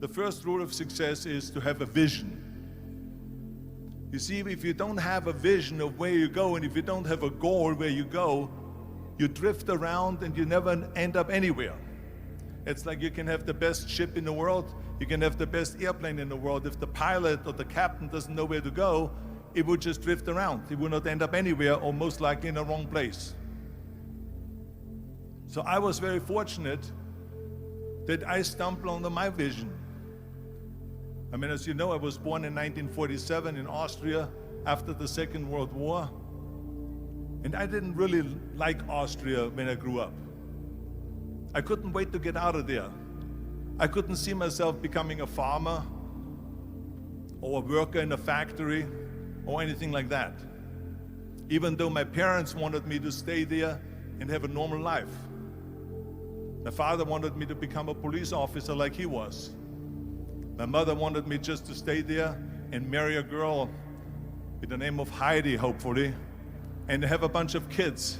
The first rule of success is to have a vision. You see, if you don't have a vision of where you go, and if you don't have a goal where you go, you drift around and you never end up anywhere. It's like you can have the best ship in the world, you can have the best airplane in the world. If the pilot or the captain doesn't know where to go, it would just drift around. It would not end up anywhere, or most likely in the wrong place. So I was very fortunate that I stumbled onto my vision. I mean, as you know, I was born in 1947 in Austria after the Second World War. And I didn't really like Austria when I grew up. I couldn't wait to get out of there. I couldn't see myself becoming a farmer or a worker in a factory or anything like that, even though my parents wanted me to stay there and have a normal life. My father wanted me to become a police officer like he was. My mother wanted me just to stay there and marry a girl with the name of Heidi, hopefully, and have a bunch of kids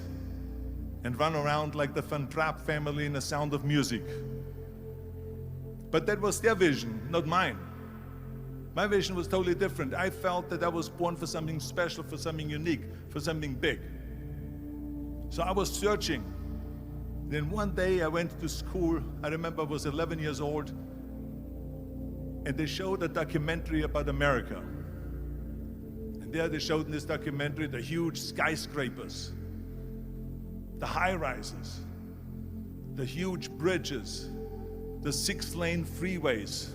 and run around like the Van Trapp family in The Sound of Music. But that was their vision, not mine. My vision was totally different. I felt that I was born for something special, for something unique, for something big. So I was searching. Then one day I went to school. I remember I was 11 years old, and they showed a documentary about America. And there they showed in this documentary the huge skyscrapers, the high-rises, the huge bridges, the 6-lane freeways,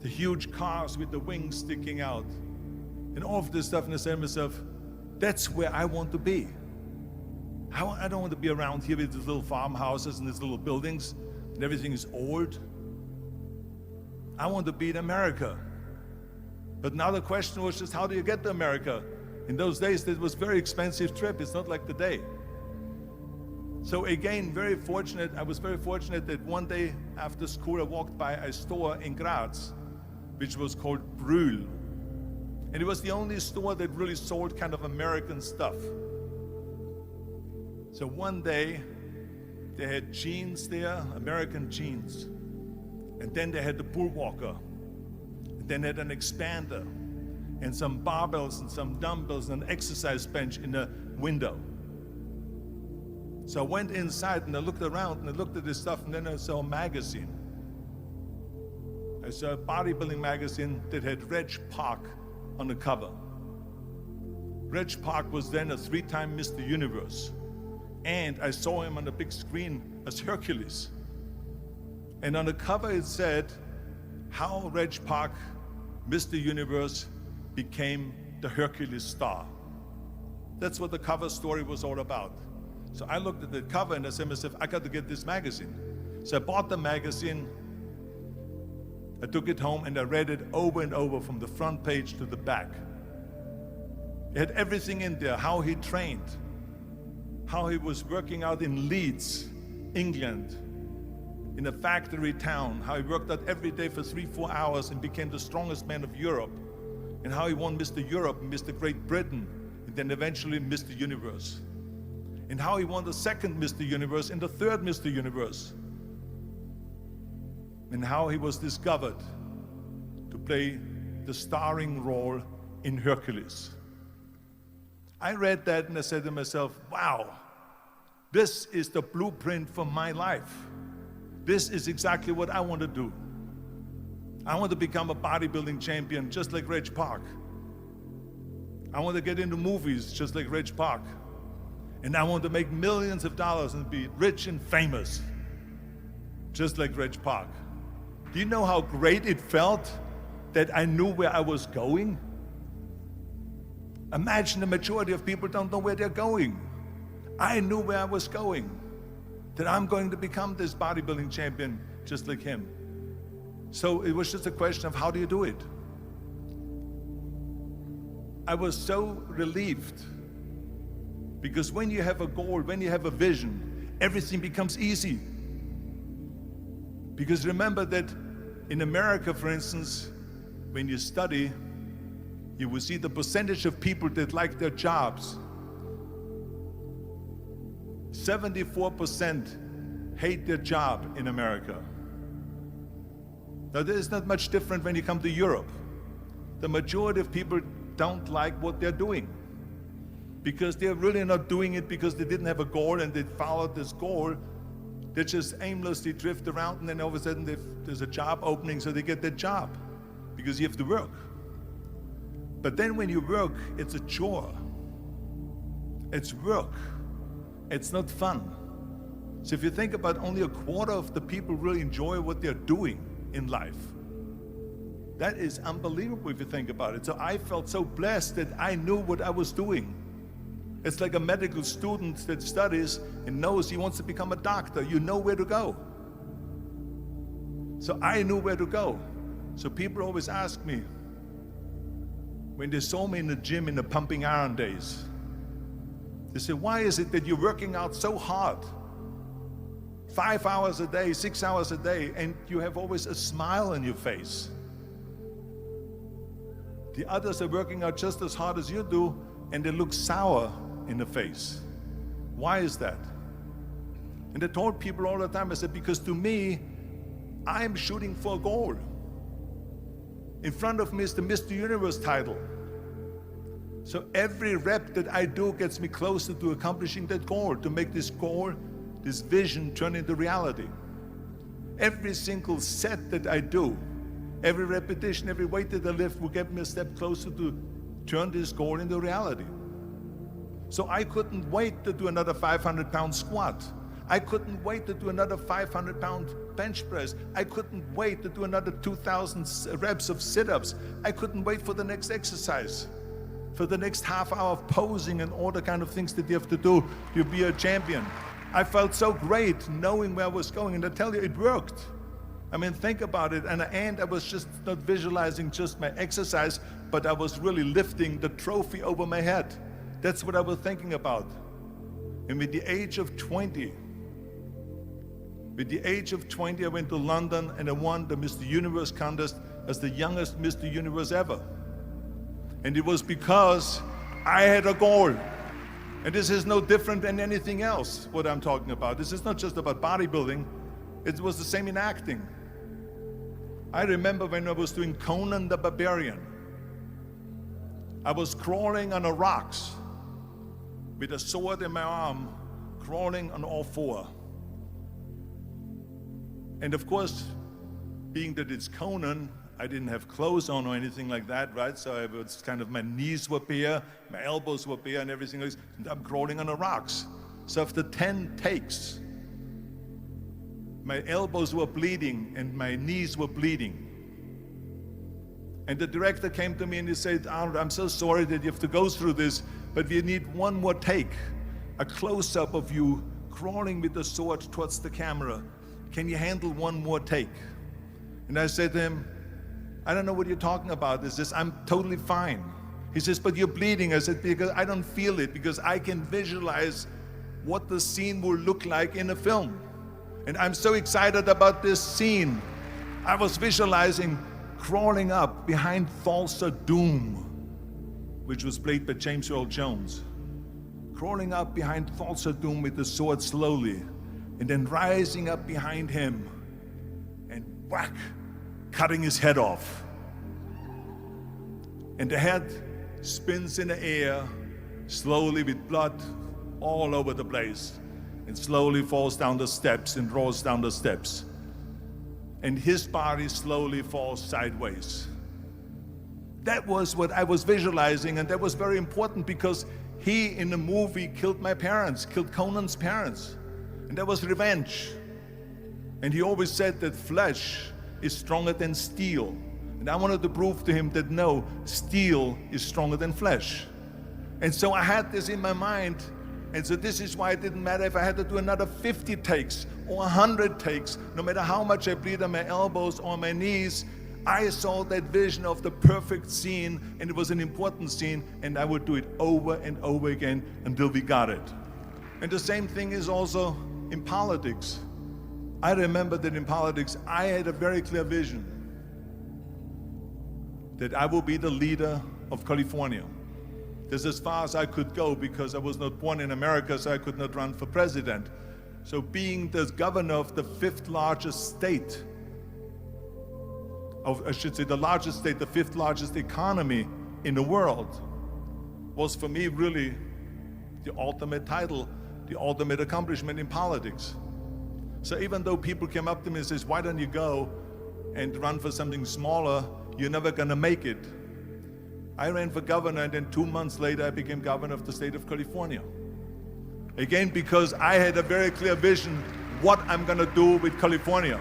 the huge cars with the wings sticking out, and all of this stuff. And I said to myself, that's where I want to be. I don't want to be around here with these little farmhouses and these little buildings, and everything is old. I want to be in America. But now the question was just, how do you get to America? In those days, it was a very expensive trip. It's not like today. So again, I was very fortunate that one day after school, I walked by a store in Graz, which was called Brühl. And it was the only store that really sold kind of American stuff. So one day, they had jeans there, American jeans. And then they had the Bullwalker. And then they had an expander and some barbells and some dumbbells and an exercise bench in a window. So I went inside and I looked around and I looked at this stuff, and then I saw a magazine. I saw a bodybuilding magazine that had Reg Park on the cover. Reg Park was then a 3-time Mr. Universe. And I saw him on the big screen as Hercules. And on the cover it said, how Reg Park, Mr. Universe, became the Hercules star. That's what the cover story was all about. So I looked at the cover and I said to myself, I got to get this magazine. So I bought the magazine, I took it home and I read it over and over from the front page to the back. It had everything in there, how he trained, how he was working out in Leeds, England, in a factory town, how he worked out every day for 3-4 hours and became the strongest man of Europe, and how he won Mr. Europe and Mr. Great Britain, and then eventually Mr. Universe. And how he won the second Mr. Universe and the third Mr. Universe. And how he was discovered to play the starring role in Hercules. I read that and I said to myself, wow, this is the blueprint for my life. This is exactly what I want to do. I want to become a bodybuilding champion just like Reg Park. I want to get into movies just like Reg Park. And I want to make millions of dollars and be rich and famous, just like Reg Park. Do you know how great it felt that I knew where I was going? Imagine the majority of people don't know where they're going. I knew where I was going, that I'm going to become this bodybuilding champion just like him. So it was just a question of how do you do it? I was so relieved. Because when you have a goal, when you have a vision, everything becomes easy. Because remember that in America, for instance, when you study, you will see the percentage of people that like their jobs. 74% hate their job in America. Now, there's not much different when you come to Europe. The majority of people don't like what they're doing because they're really not doing it because they didn't have a goal and they followed this goal. They just aimlessly drift around, and then all of a sudden there's a job opening, so they get that job because you have to work. But then when you work, it's a chore. It's work. It's not fun. So if you think about, only a quarter of the people really enjoy what they're doing in life. That is unbelievable if you think about it. So I felt so blessed that I knew what I was doing. It's like a medical student that studies and knows he wants to become a doctor. You know where to go. So I knew where to go. So people always ask me, when they saw me in the gym in the pumping iron days, they say, why is it that you're working out so hard? 5 hours a day, 6 hours a day, and you have always a smile on your face. The others are working out just as hard as you do, and they look sour in the face. Why is that? And I told people all the time, I said, because to me, I'm shooting for a goal. In front of me is the Mr. Universe title. So every rep that I do gets me closer to accomplishing that goal, to make this goal, this vision, turn into reality. Every single set that I do, every repetition, every weight that I lift will get me a step closer to turn this goal into reality. So I couldn't wait to do another 500-pound squat. I couldn't wait to do another 500-pound bench press. I couldn't wait to do another 2,000 reps of sit-ups. I couldn't wait for the next exercise, for the next half hour of posing and all the kind of things that you have to do to be a champion. I felt so great knowing where I was going, and I tell you, it worked. I mean, think about it. And at the end, I was just not visualizing just my exercise, but I was really lifting the trophy over my head. That's what I was thinking about. And with the age of 20, I went to London and I won the Mr. Universe contest as the youngest Mr. Universe ever. And it was because I had a goal. And this is no different than anything else, what I'm talking about. This is not just about bodybuilding. It was the same in acting. I remember when I was doing Conan the Barbarian. I was crawling on the rocks with a sword in my arm, crawling on all four. And of course, being that it's Conan, I didn't have clothes on or anything like that, right? So I was kind of, my knees were bare, my elbows were bare and everything else, and I'm crawling on the rocks. So after 10 takes, my elbows were bleeding and my knees were bleeding. And the director came to me and he said, Arnold, I'm so sorry that you have to go through this, but we need one more take, a close-up of you crawling with the sword towards the camera. Can you handle one more take? And I said to him, I don't know what you're talking about. He says, I'm totally fine. He says, but you're bleeding. I said, because I don't feel it, because I can visualize what the scene will look like in a film. And I'm so excited about this scene. I was visualizing crawling up behind Thulsa Doom, which was played by James Earl Jones. Crawling up behind Thulsa Doom with the sword slowly, and then rising up behind him and whack, cutting his head off. And the head spins in the air slowly with blood all over the place, and slowly falls down the steps and rolls down the steps. And his body slowly falls sideways. That was what I was visualizing, and that was very important because he, in the movie, killed my parents, killed Conan's parents. And that was revenge. And he always said that flesh is stronger than steel. And I wanted to prove to him that no, steel is stronger than flesh. And so I had this in my mind. And so this is why it didn't matter if I had to do another 50 takes or 100 takes, no matter how much I bleed on my elbows or my knees. I saw that vision of the perfect scene, and it was an important scene, and I would do it over and over again until we got it. And the same thing is also in politics. I remember that in politics, I had a very clear vision that I will be the leader of California. That's as far as I could go because I was not born in America, so I could not run for president. So being the governor of the 5th largest state I should say the largest state, the fifth largest economy in the world, was for me really the ultimate title, the ultimate accomplishment in politics. So even though people came up to me and says, why don't you go and run for something smaller, you're never gonna make it. I ran for governor, and then 2 months later I became governor of the state of California. Again, because I had a very clear vision what I'm gonna do with California.